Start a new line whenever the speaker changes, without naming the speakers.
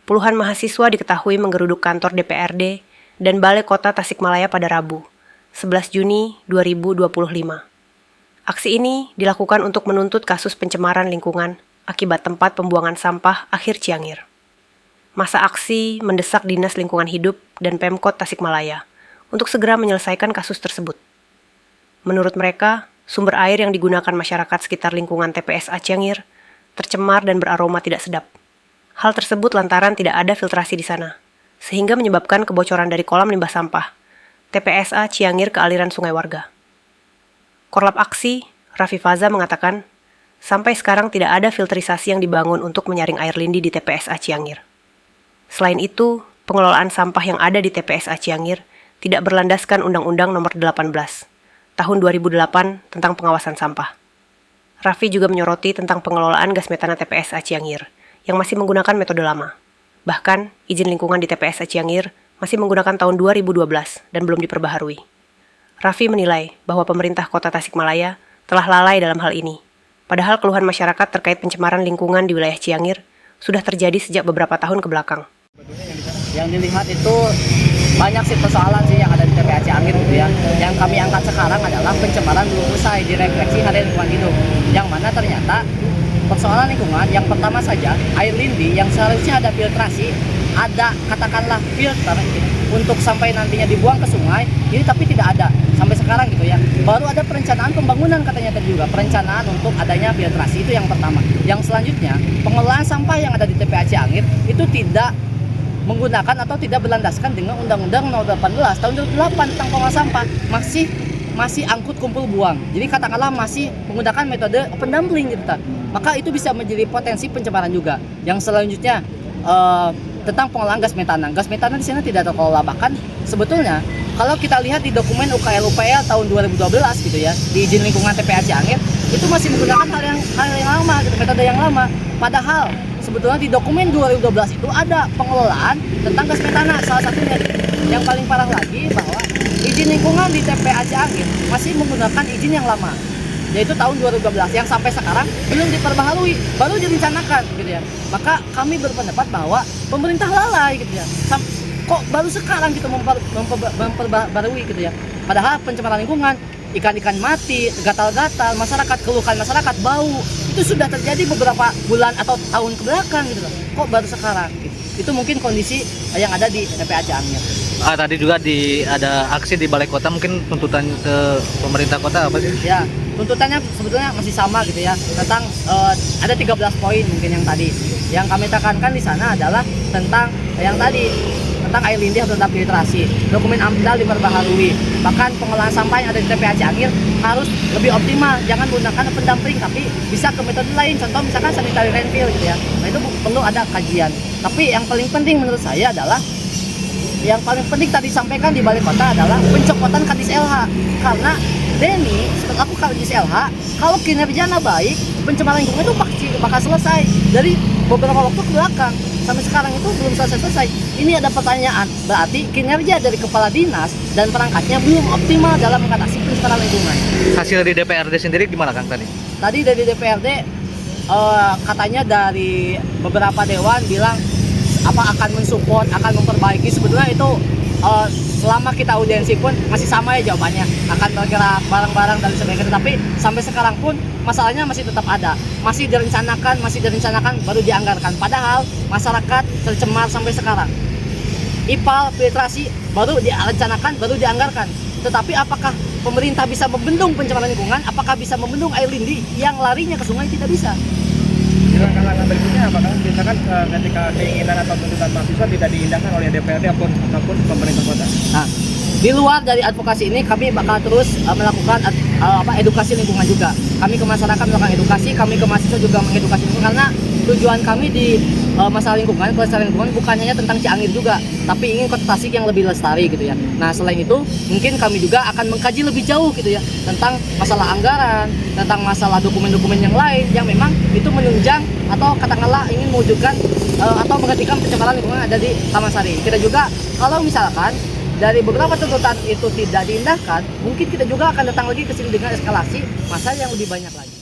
puluhan mahasiswa diketahui menggeruduk kantor DPRD dan Balai Kota Tasikmalaya pada Rabu, 11 Juni 2025. Aksi ini dilakukan untuk menuntut kasus pencemaran lingkungan akibat tempat pembuangan sampah akhir Ciangir. Masa aksi mendesak Dinas Lingkungan Hidup dan Pemkot Tasikmalaya untuk segera menyelesaikan kasus tersebut. Menurut mereka, sumber air yang digunakan masyarakat sekitar lingkungan TPSA Ciangir tercemar dan beraroma tidak sedap. Hal tersebut lantaran tidak ada filtrasi di sana, sehingga menyebabkan kebocoran dari kolam limbah sampah TPSA Ciangir ke aliran sungai warga. Korlap aksi, Raffi Faza mengatakan, sampai sekarang tidak ada filterisasi yang dibangun untuk menyaring air lindi di TPSA Ciangir. Selain itu, pengelolaan sampah yang ada di TPSA Ciangir tidak berlandaskan Undang-Undang Nomor 18 Tahun 2008 tentang pengawasan sampah. Raffi juga menyoroti tentang pengelolaan gas metana TPSA Ciangir yang masih menggunakan metode lama. Bahkan, izin lingkungan di TPSA Ciangir masih menggunakan tahun 2012 dan belum diperbaharui. Raffi menilai bahwa pemerintah Kota Tasikmalaya telah lalai dalam hal ini. Padahal keluhan masyarakat terkait pencemaran lingkungan di wilayah Ciangir sudah terjadi sejak beberapa tahun ke belakang.
Yang dilihat itu banyak sih persoalan sih yang ada di TPA Ciangir gitu ya. Yang kami angkat sekarang adalah pencemaran belum usai di refleksi Harian Lingkungan Hidup. Yang mana ternyata persoalan lingkungan yang pertama saja air lindi yang seharusnya ada filtrasi, ada katakanlah filter untuk sampai nantinya dibuang ke sungai, ini tapi tidak ada sampai sekarang gitu ya. Baru ada perencanaan pembangunan katanya tadi juga, perencanaan untuk adanya filtrasi, itu yang pertama. Yang selanjutnya, pengelolaan sampah yang ada di TPA Ciangir itu tidak menggunakan atau tidak berlandaskan dengan Undang-Undang Nomor 18 Tahun 2008 tentang pengelolaan sampah, masih angkut kumpul buang. Jadi katakanlah masih menggunakan metode open dumping gitu. Maka itu bisa menjadi potensi pencemaran juga. Yang selanjutnya tentang pengolahan gas metana. Gas metana di sana tidak terkelola. Bahkan sebetulnya kalau kita lihat di dokumen UKL-UPL tahun 2012 gitu ya, di izin lingkungan TPA Ciangir, itu masih menggunakan hal yang lama, gitu, metode yang lama. Padahal sebetulnya di dokumen 2012 itu ada pengelolaan tentang gas metana, salah satunya. Yang paling parah lagi bahwa izin lingkungan di TPA Ciangir masih menggunakan izin yang lama, yaitu tahun 2012 yang sampai sekarang belum diperbaharui, baru direncanakan gitu ya. Maka kami berpendapat bahwa pemerintah lalai gitu ya. Kok baru sekarang kita memperbarui gitu ya. Padahal pencemaran lingkungan, ikan-ikan mati, gatal-gatal, masyarakat keluhan masyarakat bau, itu sudah terjadi beberapa bulan atau tahun ke belakang gitu loh. Kok baru sekarang gitu. Itu mungkin kondisi yang ada di TPA Ciangir.
Tadi juga ada aksi di Balai Kota, mungkin tuntutan ke pemerintah kota apa sih?
Ya, tuntutannya sebetulnya masih sama gitu ya, tentang ada 13 poin mungkin yang tadi. Yang kami tekankan di sana adalah tentang yang tadi, tentang air lindi harus tetap filtrasi, dokumen AMDAL diperbaharui, bahkan pengolahan sampah yang ada di TPA Ciangir harus lebih optimal, jangan menggunakan pendamping tapi bisa ke metode lain, contoh misalkan sanitary landfill gitu ya. Nah itu perlu ada kajian. Tapi yang paling penting menurut saya adalah yang paling penting tadi disampaikan di Balai Kota adalah pencopotan Kadis LH, karena Denny selaku Kadis LH kalau kinerjanya baik, pencemaran lingkungan itu pasti bakal selesai. Dari beberapa waktu ke belakang sampai sekarang itu belum selesai. Ini ada pertanyaan, berarti kinerja dari kepala dinas dan perangkatnya belum optimal dalam mengatasi pencemaran lingkungan.
Hasil di DPRD sendiri gimana Kang tadi?
Tadi dari DPRD katanya dari beberapa dewan bilang akan mensupport, akan memperbaiki. Sebetulnya itu selama kita audiensi pun masih sama ya jawabannya, akan bergerak barang-barang dan sebagainya. Tapi sampai sekarang pun masalahnya masih tetap ada, masih direncanakan baru dianggarkan. Padahal masyarakat tercemar sampai sekarang. IPAL filtrasi baru direncanakan, baru dianggarkan. Tetapi apakah pemerintah bisa membendung pencemaran lingkungan? Apakah bisa membendung air lindi yang larinya ke sungai? Tidak bisa.
Langkah-langkah berikutnya apakah misalkan ketika keinginan atau tuntutan mahasiswa tidak diindahkan oleh DPRD ataupun pemerintah kota?
Nah, di luar dari advokasi ini kami bakal terus melakukan edukasi lingkungan juga. Kami ke masyarakat melakukan edukasi, kami ke mahasiswa juga mengedukasi lingkungan, karena tujuan kami di masalah lingkungan, kelestarian lingkungan bukan hanya tentang Ciangir juga, tapi ingin Kota Tasik yang lebih lestari gitu ya. Nah selain itu mungkin kami juga akan mengkaji lebih jauh gitu ya, tentang masalah anggaran, tentang masalah dokumen-dokumen yang lain yang memang itu menunjang atau katakanlah ingin mewujudkan atau menghentikan pencemaran lingkungan ada di Taman Sari. Kita juga kalau misalkan dari beberapa tuntutan itu tidak diindahkan, mungkin kita juga akan datang lagi ke sini dengan eskalasi masa yang lebih banyak lagi.